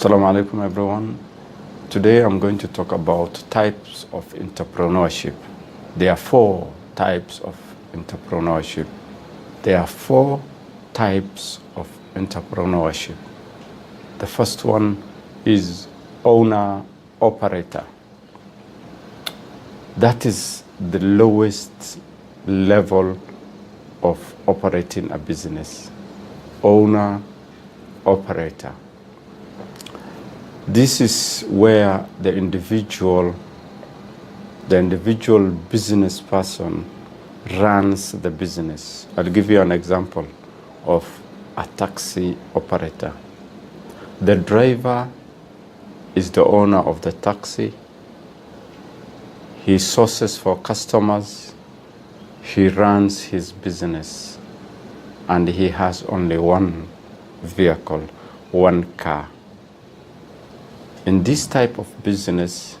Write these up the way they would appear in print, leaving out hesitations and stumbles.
Assalamu alaikum everyone. Today I'm going to talk about types of entrepreneurship. There are four types of entrepreneurship. There are four types of entrepreneurship. The first one is owner-operator. That is the lowest level of operating a business. Owner-operator. This is where the individual business person runs the business. I'll give you an example of a taxi operator. The driver is the owner of the taxi. He sources for customers. He runs his business. And he has only one vehicle, one car. In this type of business,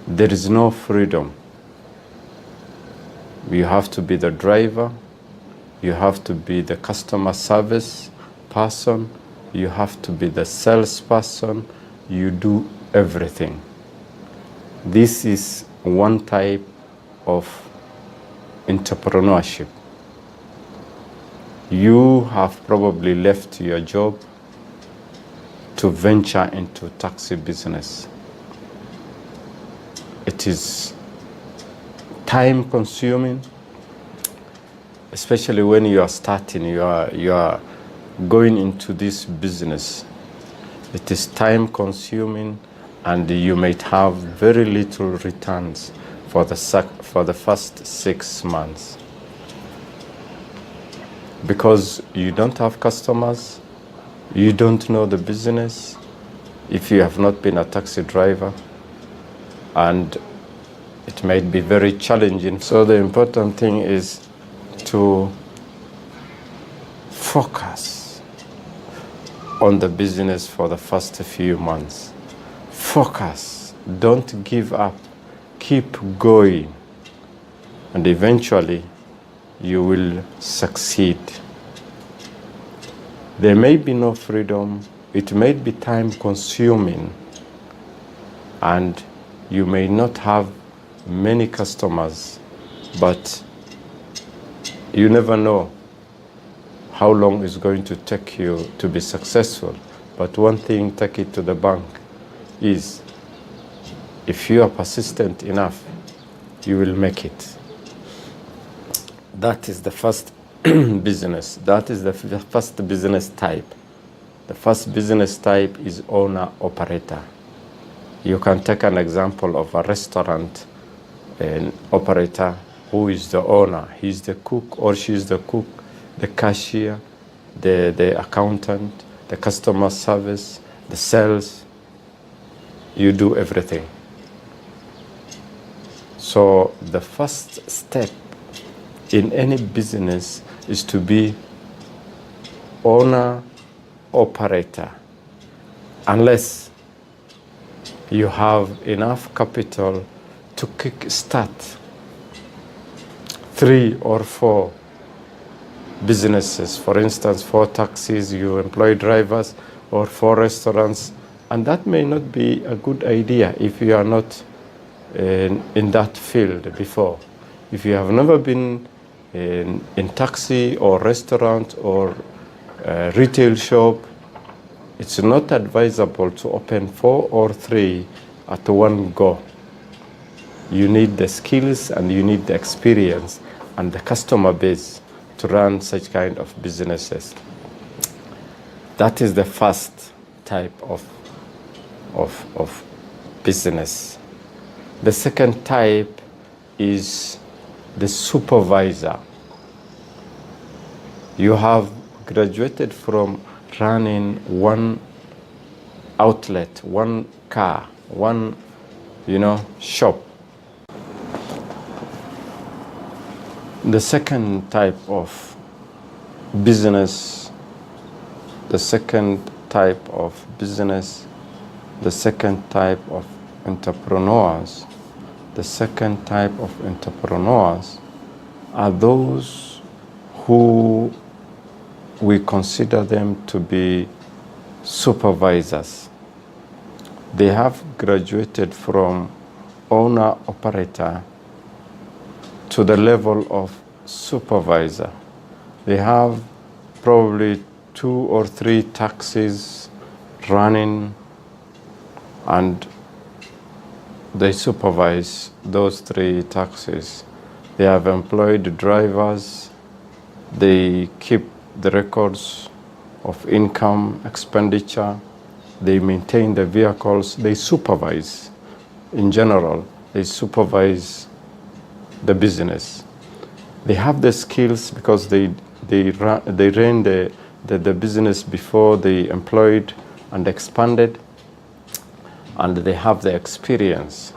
there is no freedom. You have to be the driver, you have to be the customer service person, you have to be the salesperson, you do everything. This is one type of entrepreneurship. You have probably left your job to venture into taxi business. It is time consuming, especially when you are starting, you are going into this business. It is time consuming and you might have very little returns for the first 6 months. Because you don't have customers, you don't know the business, if you have not been a taxi driver, and it might be very challenging. So the important thing is to focus on the business for the first few months. Focus, don't give up, keep going, and eventually you will succeed. There may be no freedom, it may be time consuming, and you may not have many customers, but you never know how long it's going to take you to be successful. But one thing, take it to the bank, is if you are persistent enough, you will make it. That is the first business. That is the first business type. The first business type is owner-operator. You can take an example of a restaurant operator who is the owner. He's the cook or she's the cook, the cashier, the accountant, the customer service, the sales. You do everything. So the first step in any business is to be owner-operator, unless you have enough capital to kick-start 3 or 4 businesses. For instance, 4 taxis, you employ drivers, or 4 restaurants, and that may not be a good idea if you are not in that field before. If you have never been in taxi or restaurant or retail shop, it's not advisable to open 4 or 3 at one go. You need the skills and you need the experience and the customer base to run such kind of businesses. That is the first type of business. The second type is the supervisor. You have graduated from running one outlet, one car, one, shop. The second type of business, the second type of entrepreneurs, the second type of entrepreneurs are those who we consider them to be supervisors. They have graduated from owner-operator to the level of supervisor. They have probably 2 or 3 taxis running, and they supervise those 3 taxis. They have employed drivers. They keep the records of income, expenditure. They maintain the vehicles. They supervise. In general, they supervise the business. They have the skills because they ran the business before they employed and expanded, and they have the experience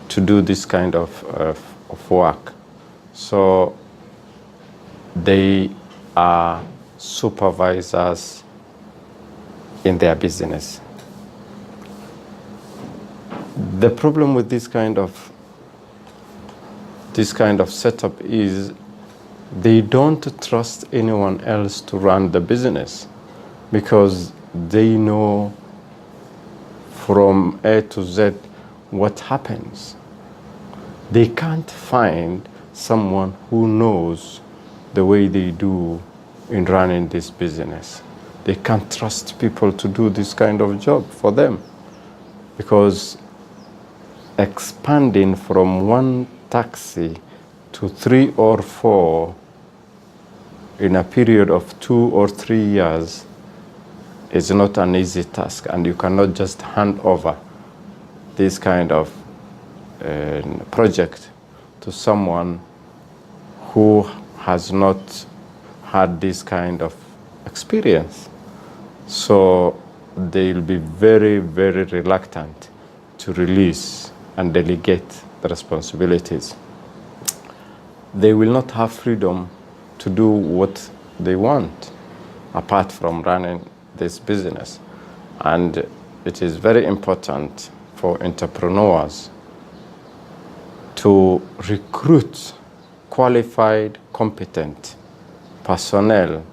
to do this kind of work. So they are supervisors in their business. The problem with this kind of setup is they don't trust anyone else to run the business, because they know from A to Z what happens. They can't find someone who knows the way they do in running this business. They can't trust people to do this kind of job for them, because expanding from 1 taxi to 3 or 4 in a period of 2 or 3 years is not an easy task, and you cannot just hand over this kind of project to someone who has not had this kind of experience. So they'll be very, very reluctant to release and delegate the responsibilities. They will not have freedom to do what they want apart from running this business. And it is very important for entrepreneurs to recruit qualified, competent personnel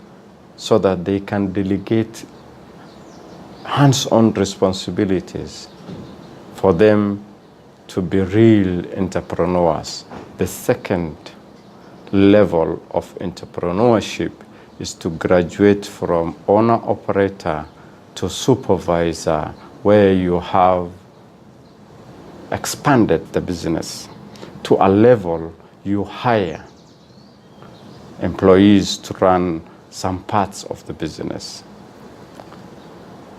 so that they can delegate hands-on responsibilities for them to be real entrepreneurs. The second level of entrepreneurship is to graduate from owner-operator to supervisor, where you have expanded the business to a level you hire employees to run some parts of the business.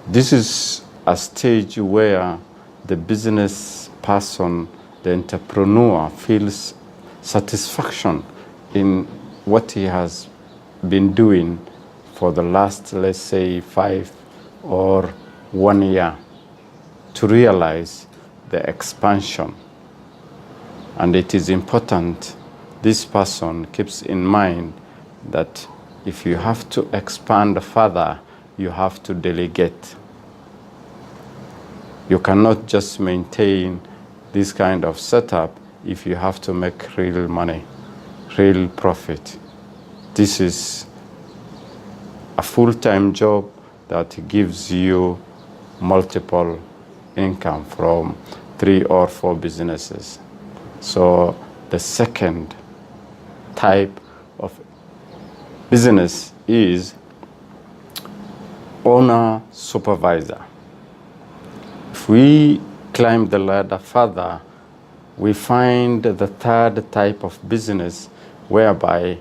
This is a stage where the business person, the entrepreneur, feels satisfaction in what he has been doing for the last, let's say, 5 or 1 year, to realize the expansion. And it is important this person keeps in mind that if you have to expand further, you have to delegate. You cannot just maintain this kind of setup if you have to make real money, real profit. This is a full-time job that gives you multiple income from 3 or 4 businesses. So the second type of business is owner-supervisor. If we climb the ladder further, we find the third type of business whereby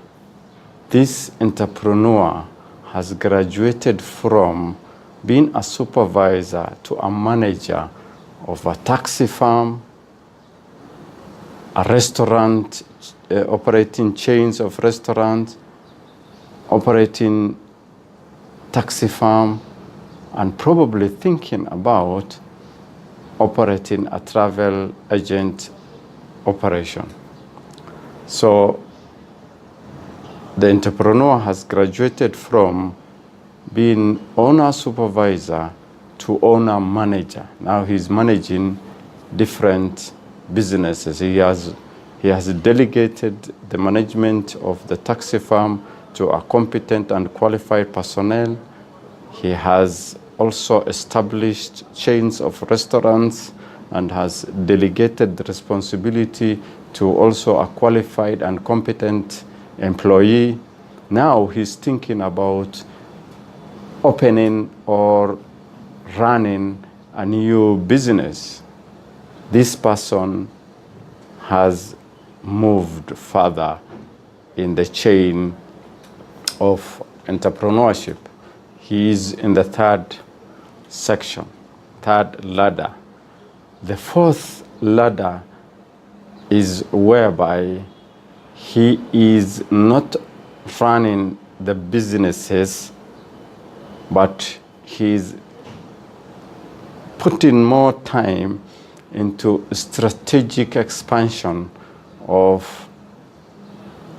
this entrepreneur has graduated from being a supervisor to a manager of a taxi firm, a restaurant, operating chains of restaurants, operating taxi firm, and probably thinking about operating a travel agent operation. So the entrepreneur has graduated from being owner supervisor to owner manager. Now he's managing different businesses. He has delegated the management of the taxi firm to a competent and qualified personnel. He has also established chains of restaurants and has delegated the responsibility to also a qualified and competent employee. Now he's thinking about opening or running a new business. This person has moved further in the chain of entrepreneurship. He is in the third section, third ladder. The fourth ladder is whereby he is not running the businesses, but he's putting more time into strategic expansion of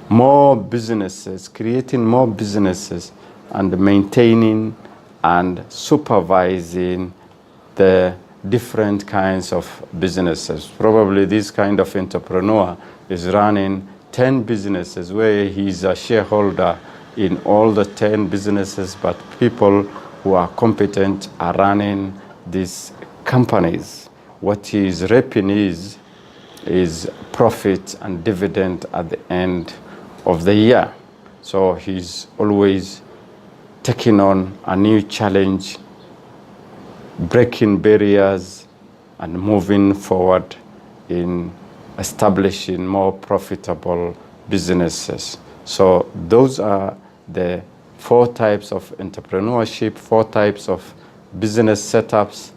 more businesses, creating more businesses, and maintaining and supervising the different kinds of businesses. Probably this kind of entrepreneur is running 10 businesses where he's a shareholder in all the 10 businesses, but people who are competent are running these companies. What he is reaping is profit and dividend at the end of the year. So he's always taking on a new challenge, breaking barriers, and moving forward in establishing more profitable businesses. So those are the 4 types of entrepreneurship, 4 types of business setups.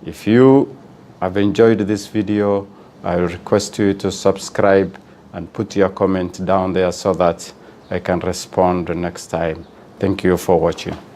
If you have enjoyed this video, I will request you to subscribe and put your comment down there so that I can respond next time. Thank you for watching.